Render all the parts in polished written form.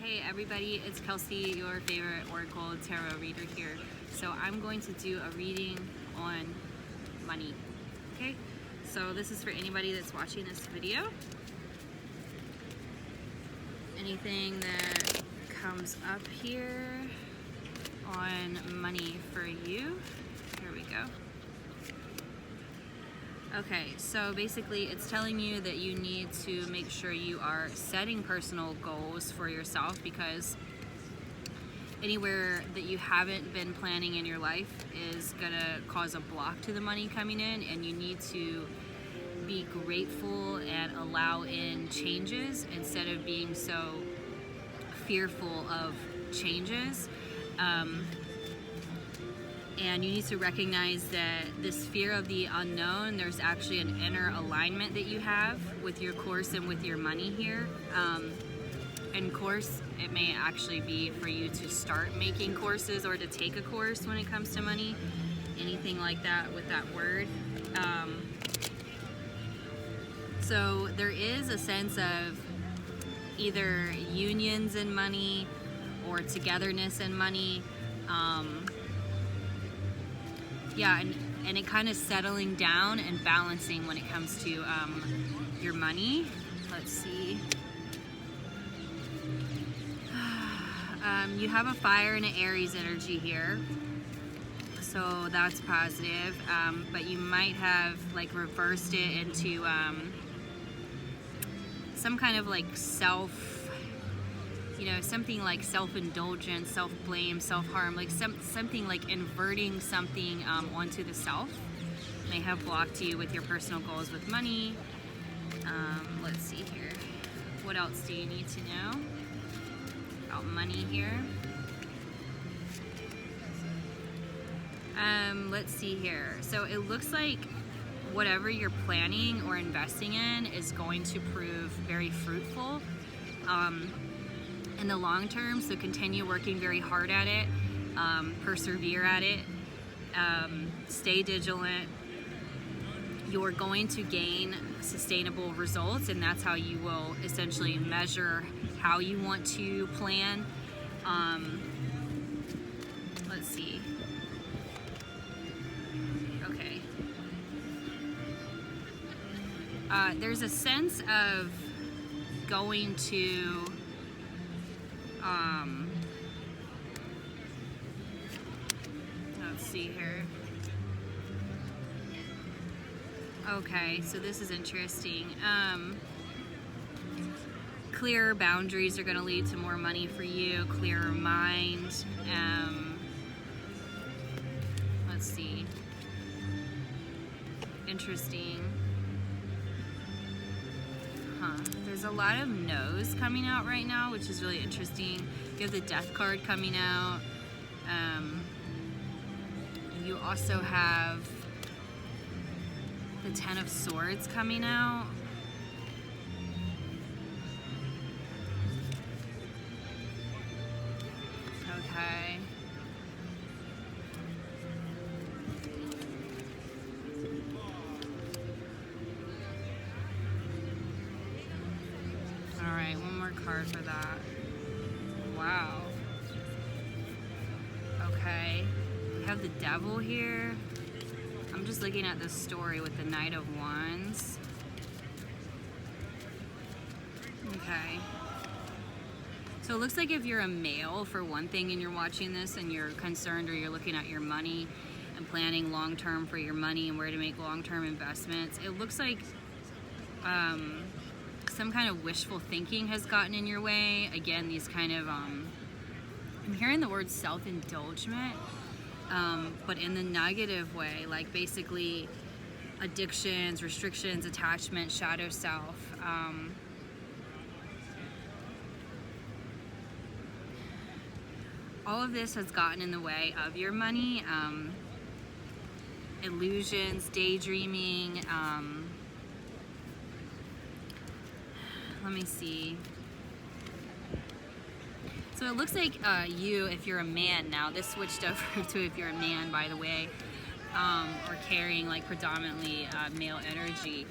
Hey everybody, it's Kelsey, your favorite Oracle Tarot reader here. So I'm going to do a reading on money, okay? So this is for anybody that's watching this video. Anything that comes up here on money for you. Here we go. Okay, so basically it's telling you that you need to make sure you are setting personal goals for yourself, because anywhere that you haven't been planning in your life is gonna cause a block to the money coming in, and you need to be grateful and allow in changes instead of being so fearful of changes. And you need to recognize that this fear of the unknown, there's actually an inner alignment that you have with your course and with your money here. And course, it may actually be for you to start making courses or to take a course when it comes to money, anything like that with that word. So there is a sense of either unions in money or togetherness in money. Yeah, and it kind of settling down and balancing when it comes to your money. Let's see. You have a fire and an Aries energy here, so that's positive. But you might have like reversed it into some kind of like something like self-indulgence, self-blame, self-harm, like something like inverting something onto the self may have blocked you with your personal goals with money. Let's see here. What else do you need to know about money here? Let's see here. So it looks like whatever you're planning or investing in is going to prove very fruitful in the long term, so continue working very hard at it, persevere at it, stay vigilant. You're going to gain sustainable results, and that's how you will essentially measure how you want to plan. Let's see. Okay. There's a sense of going to let's see here. Okay, so this is interesting. Clearer boundaries are going to lead to more money for you, clearer mind. Let's see. Interesting. There's a lot of no's coming out right now, which is really interesting. You have the Death card coming out. You also have the Ten of Swords coming out. Okay. Alright, one more card for that. Wow. Okay. We have the Devil here. I'm just looking at this story with the Knight of Wands. Okay. So it looks like if you're a male, for one thing, and you're watching this and you're concerned, or you're looking at your money and planning long-term for your money and where to make long-term investments, it looks like some kind of wishful thinking has gotten in your way. Again, these kind of, I'm hearing the word self-indulgence, but in the negative way, like basically addictions, restrictions, attachment, shadow self. All of this has gotten in the way of your money. Illusions, daydreaming, let me see. So it looks like you, if you're a man now, this switched over to if you're a man, by the way, or carrying like predominantly male energy.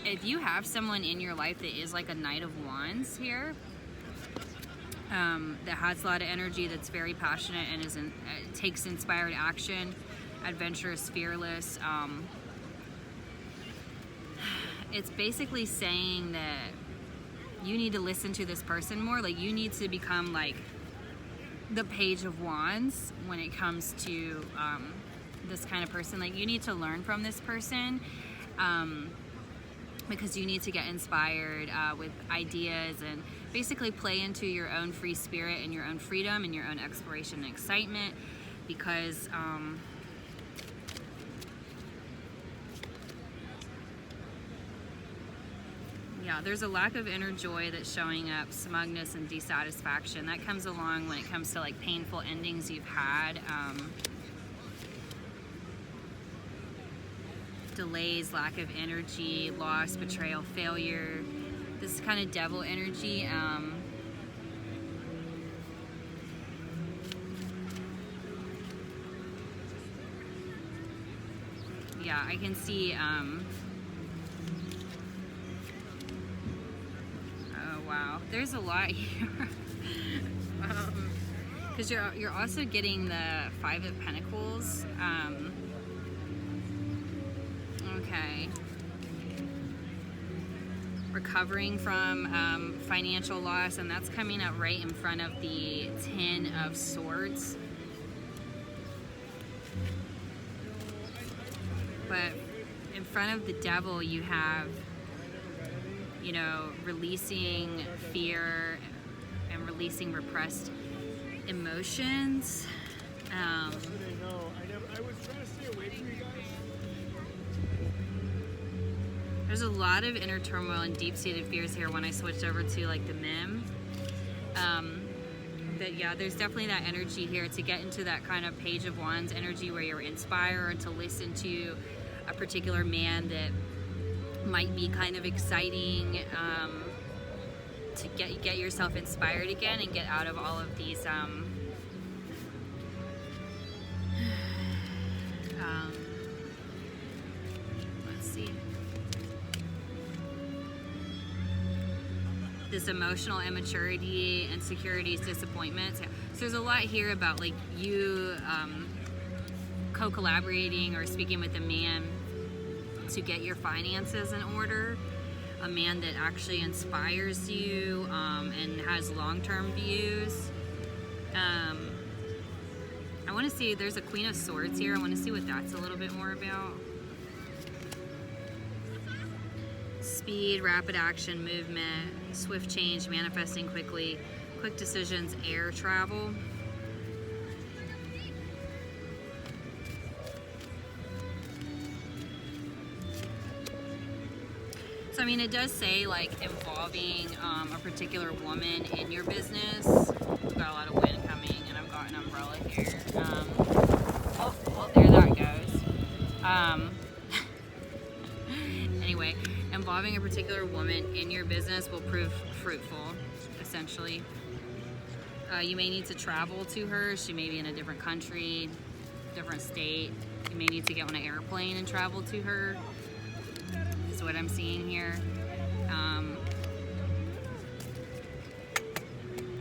If you have someone in your life that is like a Knight of Wands here, that has a lot of energy, that's very passionate and takes inspired action, adventurous, fearless. It's basically saying that you need to listen to this person more. Like, you need to become like the Page of Wands when it comes to this kind of person. Like, you need to learn from this person, because you need to get inspired with ideas and basically play into your own free spirit and your own freedom and your own exploration and excitement, because yeah, there's a lack of inner joy that's showing up, smugness and dissatisfaction. That comes along when it comes to like painful endings you've had. Delays, lack of energy, loss, betrayal, failure. This is kind of devil energy. Yeah, I can see. Oh wow, there's a lot here. Because you're also getting the Five of Pentacles. Okay. Recovering from financial loss, and that's coming up right in front of the Ten of Swords. But in front of the Devil, you have, you know, releasing fear and releasing repressed emotions. I was trying to stay away from you guys. There's a lot of inner turmoil and deep-seated fears here when I switched over to like the Mem. But yeah, there's definitely that energy here to get into that kind of Page of Wands energy where you're inspired to listen to a particular man that might be kind of exciting, to get yourself inspired again and get out of all of these let's see, this emotional immaturity, insecurities, disappointments. So there's a lot here about like you co-collaborating or speaking with a man to get your finances in order, a man that actually inspires you and has long-term views. I want to see, there's a Queen of Swords here. I want to see what that's a little bit more about. Speed, rapid action, movement, swift change, manifesting quickly, quick decisions, air travel. So I mean, it does say like involving a particular woman in your business. We've got a lot of wind coming, and I've got an umbrella here. Oh, well, there that goes. Anyway, involving a particular woman in your business will prove fruitful, essentially. You may need to travel to her. She may be in a different country, different state. You may need to get on an airplane and travel to her. Is what I'm seeing here.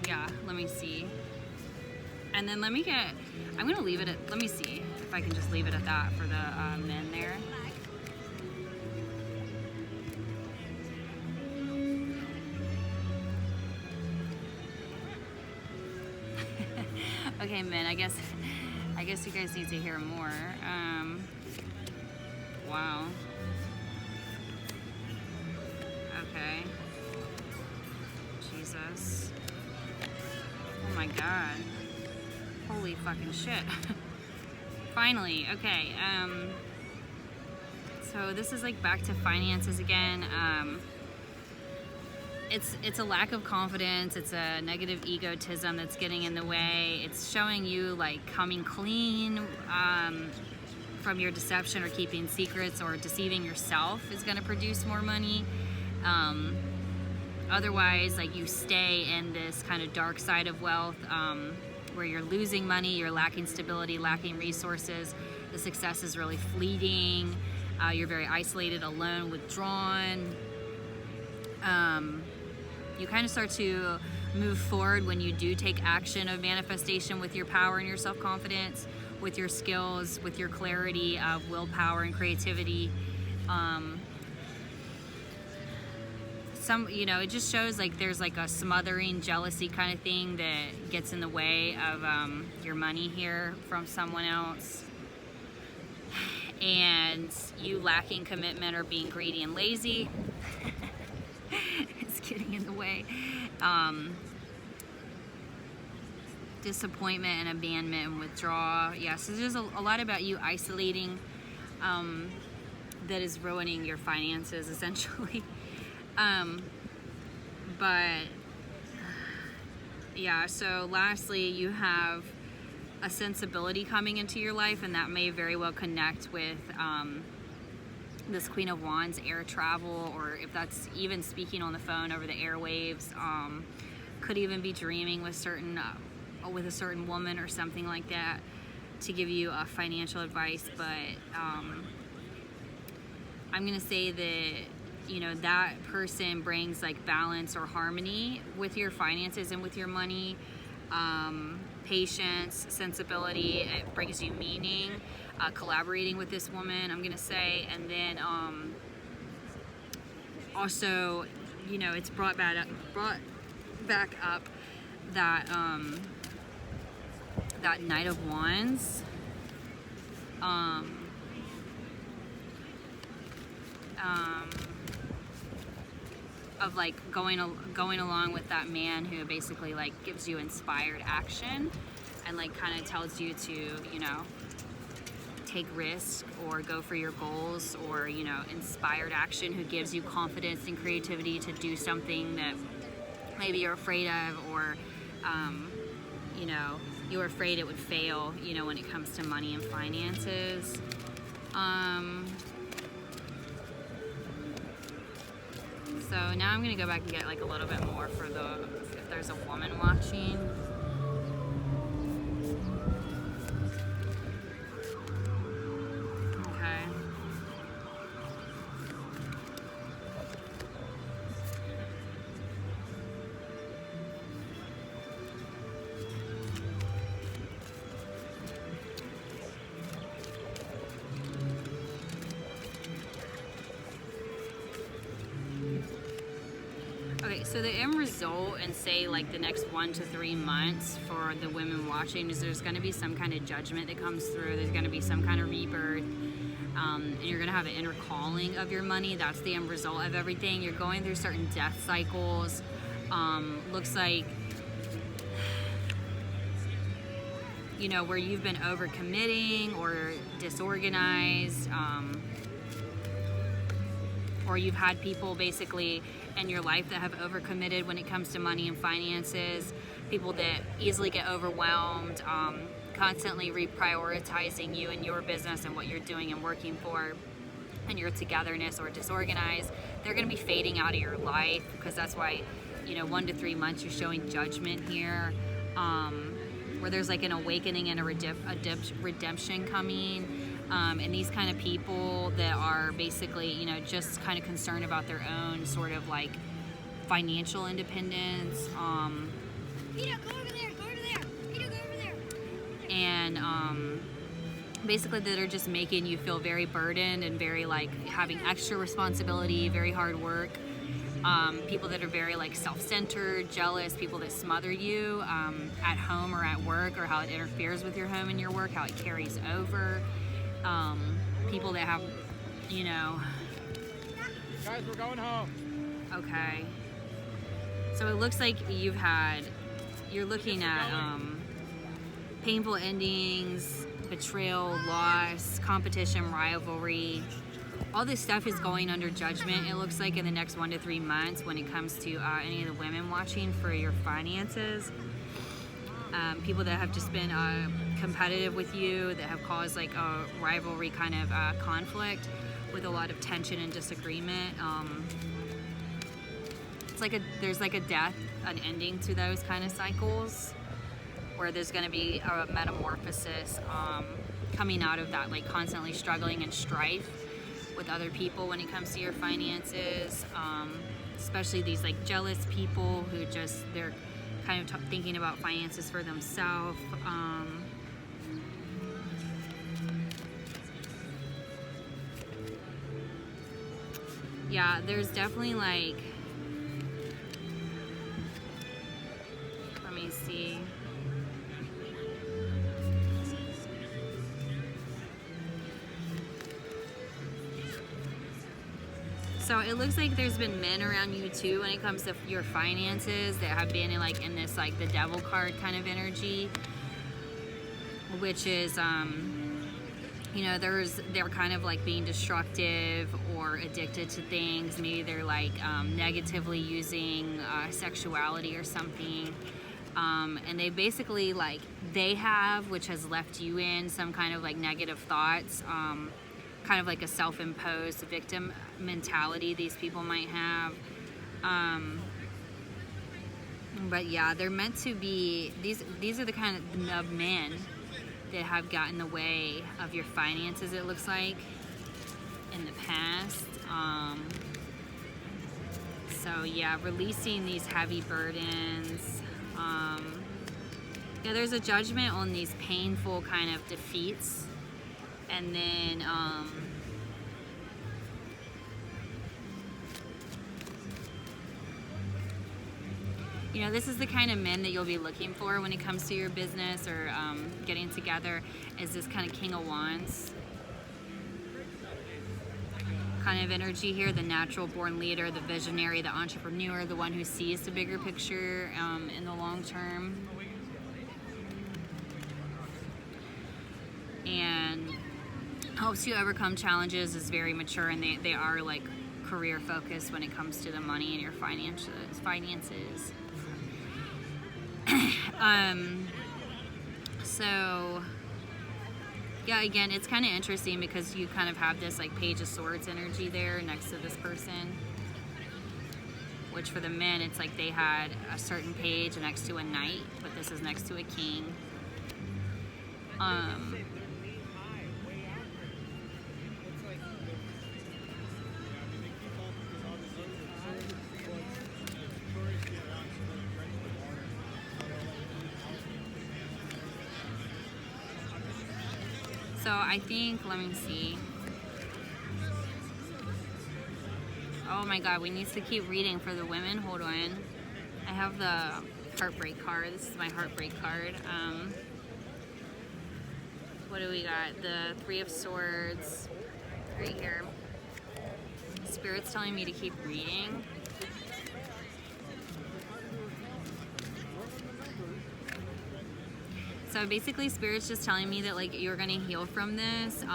Yeah, let me see. And then I'm gonna leave it at, let me see if I can just leave it at that for the men there. Okay, men, I guess you guys need to hear more. Wow. Okay. Jesus. Oh my God. Holy fucking shit. Finally, okay. So this is like back to finances again. It's a lack of confidence. It's a negative egotism that's getting in the way. It's showing you like coming clean from your deception or keeping secrets or deceiving yourself is going to produce more money. Otherwise, like, you stay in this kind of dark side of wealth where you're losing money, you're lacking stability, lacking resources. The success is really fleeting. You're very isolated, alone, withdrawn. You kind of start to move forward when you do take action of manifestation with your power and your self-confidence, with your skills, with your clarity of willpower and creativity. It just shows like there's like a smothering jealousy kind of thing that gets in the way of your money here from someone else, and you lacking commitment or being greedy and lazy is getting in the way. Disappointment and abandonment and withdrawal. Yeah, so there's a lot about you isolating that is ruining your finances essentially. But yeah, so lastly, you have a sensibility coming into your life, and that may very well connect with this Queen of Wands, air travel, or if that's even speaking on the phone over the airwaves. Could even be dreaming with a certain woman or something like that to give you financial advice. But I'm gonna say that that person brings like balance or harmony with your finances and with your money, patience, sensibility. It brings you meaning, collaborating with this woman, I'm gonna say. And then also, it's brought back up that that Knight of Wands. Of like going along with that man who basically like gives you inspired action and like kind of tells you to take risks or go for your goals, or inspired action, who gives you confidence and creativity to do something that maybe you're afraid of, or you're afraid it would fail when it comes to money and finances. So now I'm gonna go back and get like a little bit more for if there's a woman watching. Okay. Okay, so the end result, and say like the next 1 to 3 months for the women watching, is there's going to be some kind of judgment that comes through. There's going to be some kind of rebirth, and you're going to have an inner calling of your money. That's the end result of everything. You're going through certain death cycles. Looks like where you've been overcommitting or disorganized, or you've had people basically in your life that have overcommitted when it comes to money and finances, people that easily get overwhelmed, constantly reprioritizing you and your business and what you're doing and working for, and your togetherness, or disorganized. They're going to be fading out of your life, because that's why 1 to 3 months you're showing judgment here, where there's like an awakening and a redemption coming. And these kind of people that are basically, just kind of concerned about their own sort of like financial independence. Peter, go over there, Peter, go over there. And basically that are just making you feel very burdened and very like having extra responsibility, very hard work. People that are very like self-centered, jealous, people that smother you at home or at work, or how it interferes with your home and your work, how it carries over. People that have, Guys, we're going home. Okay. So it looks like you're looking at painful endings, betrayal, loss, competition, rivalry. All this stuff is going under judgment, it looks like, in the next 1 to 3 months when it comes to any of the women watching for your finances. People that have just been competitive with you, that have caused like a rivalry kind of conflict with a lot of tension and disagreement. It's like there's like a death, an ending to those kind of cycles, where there's going to be a metamorphosis coming out of that, like constantly struggling and strife with other people when it comes to your finances, especially these like jealous people who just kind of thinking about finances for themselves. Yeah, there's definitely like, let me see. So it looks like there's been men around you too when it comes to your finances that have been in this like the devil card kind of energy, which is you know, they're kind of like being destructive or addicted to things. Maybe they're like negatively using sexuality or something, and they basically like they have, which has left you in some kind of like negative thoughts, kind of like a self-imposed victim mentality these people might have. But yeah, they're meant to be, these are the kind of men that have gotten in the way of your finances, it looks like, in the past. So yeah, releasing these heavy burdens. Yeah, there's a judgment on these painful kind of defeats. And then, you know, this is the kind of men that you'll be looking for when it comes to your business or getting together, is this kind of King of Wands kind of energy here, the natural born leader, the visionary, the entrepreneur, the one who sees the bigger picture in the long term. And helps you overcome challenges, is very mature, and they are like career focused when it comes to the money and your finances. So yeah, again, it's kind of interesting because you kind of have this like Page of Swords energy there next to this person, which for the men, it's like they had a certain page next to a knight, but this is next to a king. So I think, let me see. Oh my God, we need to keep reading for the women. Hold on. I have the heartbreak card. This is my heartbreak card. What do we got? The Three of Swords right here. Spirit's telling me to keep reading. So basically, Spirit's just telling me that like you're gonna heal from this,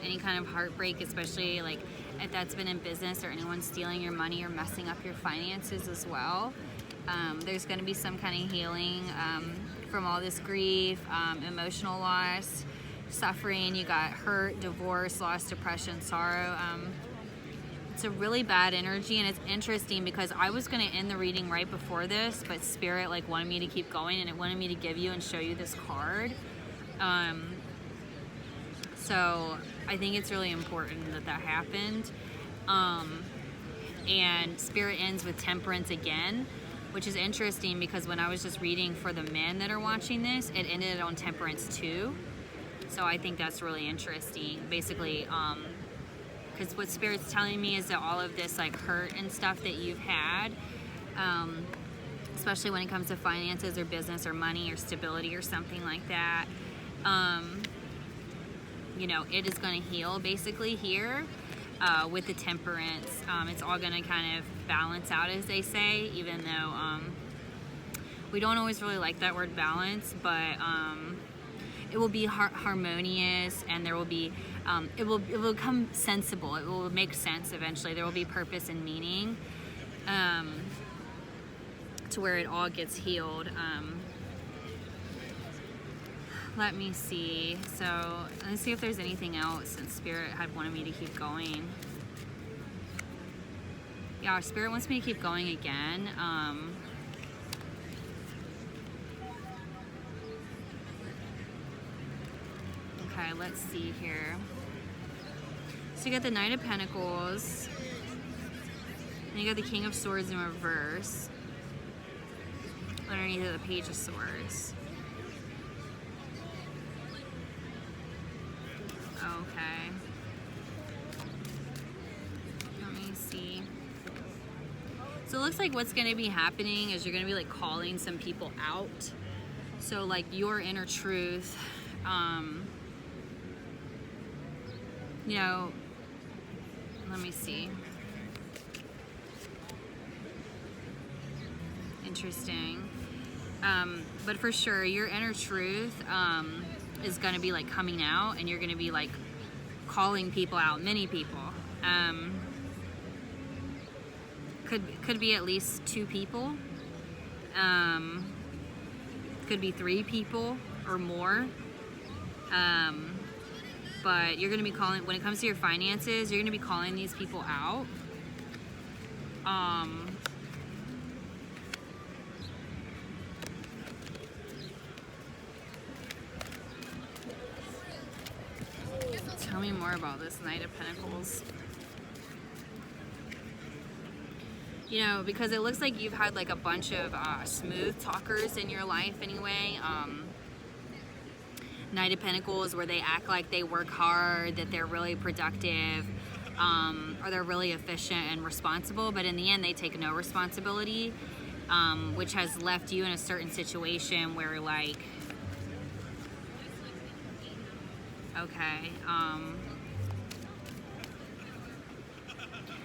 any kind of heartbreak, especially like if that's been in business or anyone stealing your money or messing up your finances as well. There's gonna be some kind of healing from all this grief, emotional loss, suffering. You got hurt, divorce, loss, depression, sorrow. It's a really bad energy, and it's interesting because I was going to end the reading right before this, but Spirit like wanted me to keep going, and it wanted me to give you and show you this card. So I think it's really important that that happened. And Spirit ends with Temperance again, which is interesting because when I was just reading for the men that are watching this, it ended on Temperance too. So I think that's really interesting. Basically, because what Spirit's telling me is that all of this like hurt and stuff that you've had, especially when it comes to finances or business or money or stability or something like that, you know, it is going to heal basically here with the Temperance. It's all going to kind of balance out, as they say, even though we don't always really like that word balance, but it will be harmonious, and there will be it will become sensible. It will make sense eventually. There will be purpose and meaning to where it all gets healed. Let me see. So let's see if there's anything else since Spirit had wanted me to keep going. Yeah, Spirit wants me to keep going again. Okay, let's see here. So you got the Knight of Pentacles, and you got the King of Swords in reverse. underneath of the Page of Swords. Okay. Let me see. So it looks like what's going to be happening is you're going to be like calling some people out. So like your inner truth, you know, let me see. Interesting. But for sure, your inner truth is going to be like coming out, and you're going to be like calling people out, many people. Could be at least 2 people. Could be 3 people or more. But you're going to be calling, when it comes to your finances, you're going to be calling these people out. Tell me more about this Knight of Pentacles. You know, because it looks like you've had like a bunch of smooth talkers in your life anyway. Knight of Pentacles, where they act like they work hard, that they're really productive, or they're really efficient and responsible, but in the end they take no responsibility, which has left you in a certain situation where like, okay,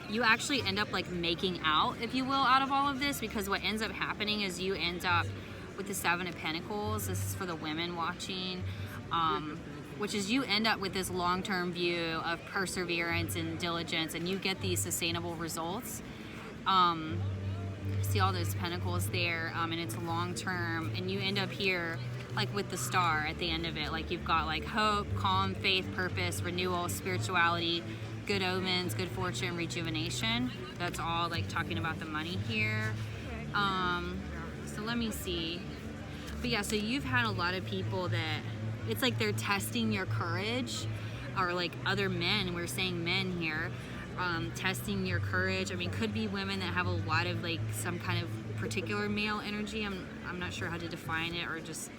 you actually end up like making out, if you will, out of all of this, because what ends up happening is you end up with the 7 of Pentacles. This is for the women watching, which is you end up with this long-term view of perseverance and diligence, and you get these sustainable results. See all those pentacles there, and it's long-term, and you end up here like with the star at the end of it. Like you've got like hope, calm, faith, purpose, renewal, spirituality, good omens, good fortune, rejuvenation. That's all like talking about the money here. So let me see. But yeah, so you've had a lot of people that it's like they're testing your courage, or like other men, we're saying men here, testing your courage. I mean, could be women that have a lot of like some kind of particular male energy. I'm not sure how to define it, or just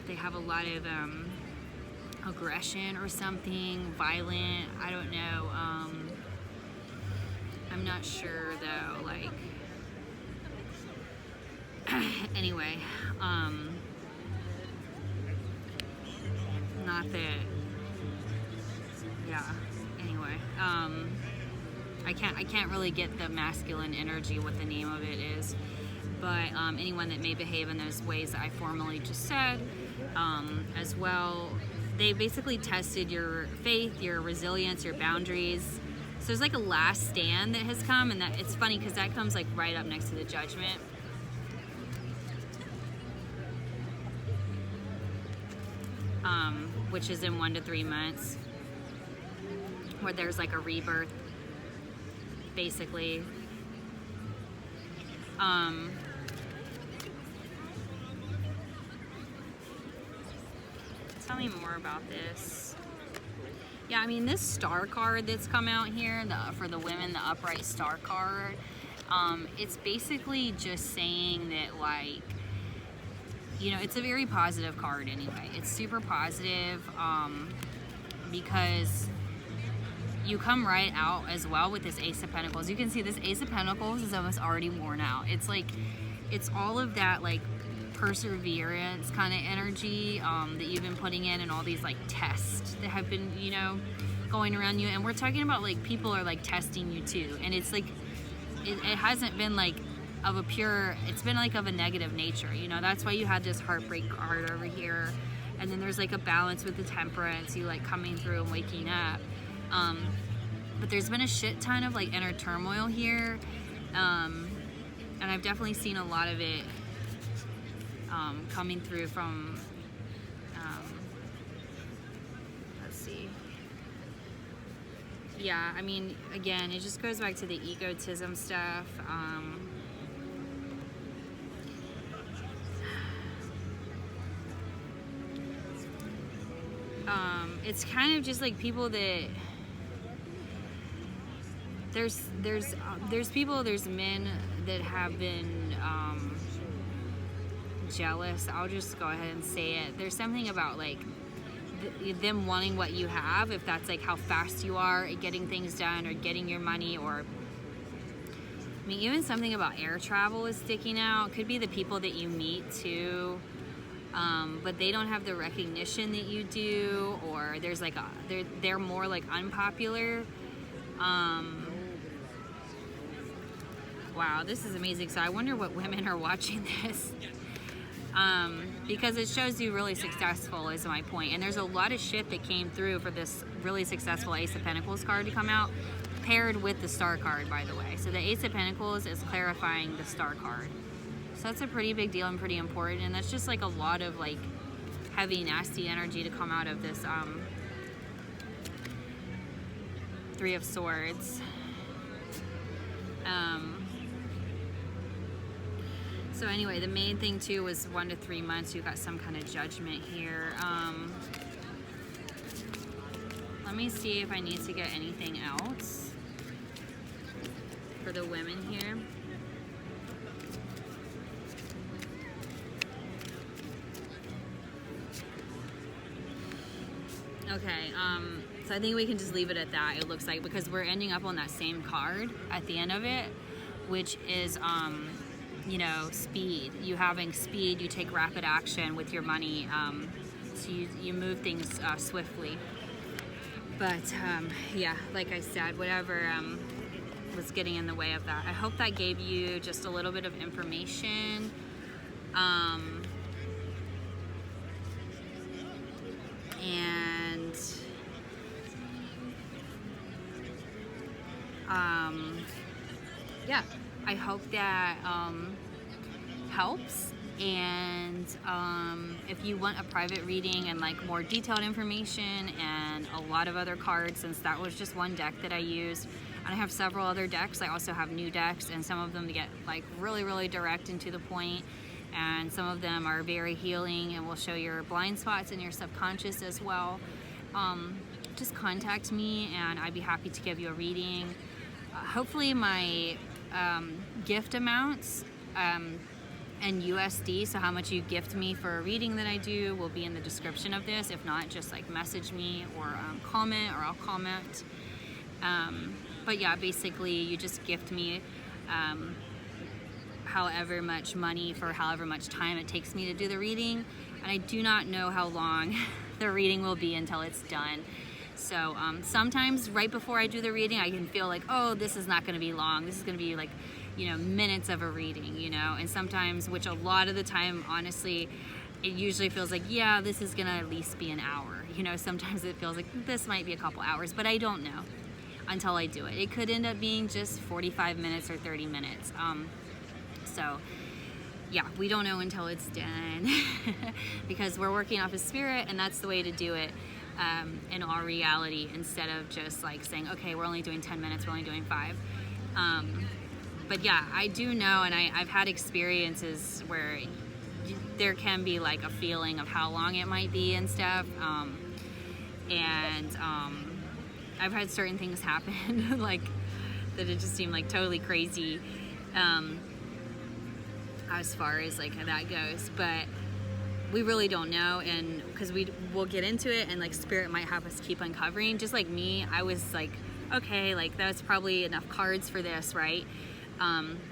they have a lot of aggression or something, violent, I don't know. I'm not sure though, like, anyway, not that, yeah, anyway, I can't really get the masculine energy, what the name of it is, but anyone that may behave in those ways that I formally just said, as well, they basically tested your faith, your resilience, your boundaries. So there's like a last stand that has come, and that it's funny because that comes like right up next to the Judgment. Which is in 1 to 3 months, where there's like a rebirth, basically. Tell me more about this. Yeah, I mean, this star card that's come out here, for the women, the upright star card, it's basically just saying that, like, you know, it's a very positive card anyway. It's super positive, because you come right out as well with this Ace of Pentacles. You can see this Ace of Pentacles is almost already worn out. It's like, it's all of that, like, perseverance kind of energy that you've been putting in, and all these like tests that have been, you know, going around you. And we're talking about like people are like testing you too, and it's like it hasn't been like of a pure, it's been like of a negative nature, you know. That's why you had this heartbreak card over here, and then there's like a balance with the Temperance, you like coming through and waking up, but there's been a shit ton of like inner turmoil here, and I've definitely seen a lot of it coming through from, let's see, yeah, I mean, again, it just goes back to the egotism stuff. It's kind of just like people that there's people, there's men that have been jealous. I'll just go ahead and say it. There's something about like them wanting what you have, if that's like how fast you are at getting things done or getting your money, or I mean, even something about air travel is sticking out. Could be the people that you meet too, but they don't have the recognition that you do, or there's like they're more like unpopular. Wow, this is amazing. So I wonder what women are watching this. Because it shows you really successful is my point. And there's a lot of shit that came through for this really successful Ace of Pentacles card to come out, paired with the Star card, by the way. So the Ace of Pentacles is clarifying the Star card. So that's a pretty big deal and pretty important. And that's just like a lot of like heavy, nasty energy to come out of this Three of Swords. So anyway, the main thing too was 1 to 3 months. You got some kind of judgment here. Let me see if I need to get anything else for the women here. Okay, so I think we can just leave it at that, it looks like, because we're ending up on that same card at the end of it, which is, you know, speed. You having speed, you take rapid action with your money, so you move things swiftly. But yeah, like I said, whatever was getting in the way of that. I hope that gave you just a little bit of information. Yeah, I hope that helps. And if you want a private reading and like more detailed information and a lot of other cards, since that was just one deck that I used, and I have several other decks. I also have new decks, and some of them get like really direct and to the point, and some of them are very healing and will show your blind spots and your subconscious as well. Just contact me and I'd be happy to give you a reading. Hopefully my gift amounts and USD, so how much you gift me for a reading that I do, will be in the description of this. If not, just like message me or comment, or I'll comment. But yeah, basically you just gift me however much money for however much time it takes me to do the reading, and I do not know how long the reading will be until it's done. So sometimes right before I do the reading, I can feel like, oh, this is not going to be long. This is going to be like, you know, minutes of a reading, you know. And sometimes, which a lot of the time, honestly, it usually feels like, yeah, this is going to at least be an hour. You know, sometimes it feels like this might be a couple hours, but I don't know until I do it. It could end up being just 45 minutes or 30 minutes. So yeah, we don't know until it's done because we're working off of spirit, and that's the way to do it. In our reality, instead of just like saying, okay, we're only doing 10 minutes, we're only doing 5. But yeah, I do know, and I've had experiences where there can be like a feeling of how long it might be and stuff. I've had certain things happen like that it just seemed like totally crazy as far as like how that goes. But we really don't know, and because we'll get into it, and like spirit might have us keep uncovering. Just like me, I was like, okay, like that's probably enough cards for this, right?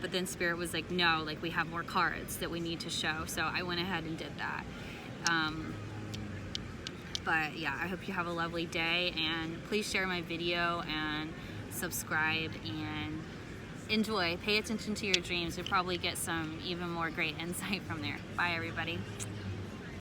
But then spirit was like, no, like we have more cards that we need to show. So I went ahead and did that. But yeah, I hope you have a lovely day, and please share my video and subscribe and enjoy. Pay attention to your dreams. You'll probably get some even more great insight from there. Bye, everybody.